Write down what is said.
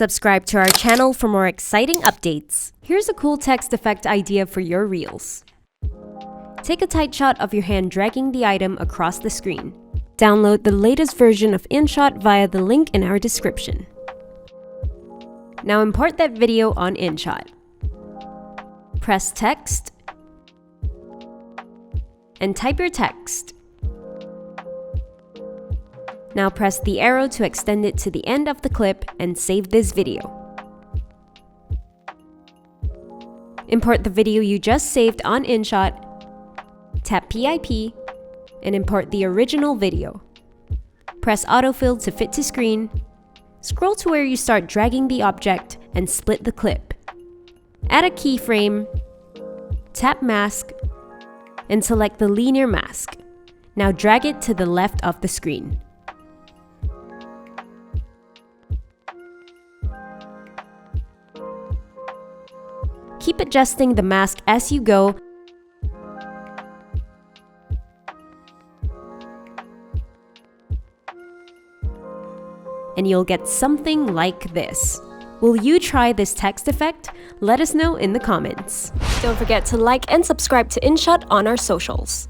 Subscribe to our channel for more exciting updates. Here's a cool text effect idea for your reels. Take a tight shot of your hand dragging the item across the screen. Download the latest version of InShot via the link in our description. Now import that video on InShot. Press text and type your text. Now press the arrow to extend it to the end of the clip and save this video. Import the video you just saved on InShot, tap PIP, and import the original video. Press autofill to fit to screen, scroll to where you start dragging the object and split the clip. Add a keyframe, tap mask, and select the linear mask. Now drag it to the left of the screen. Keep adjusting the mask as you go, and you'll get something like this. Will you try this text effect? Let us know in the comments. Don't forget to like and subscribe to InShot on our socials.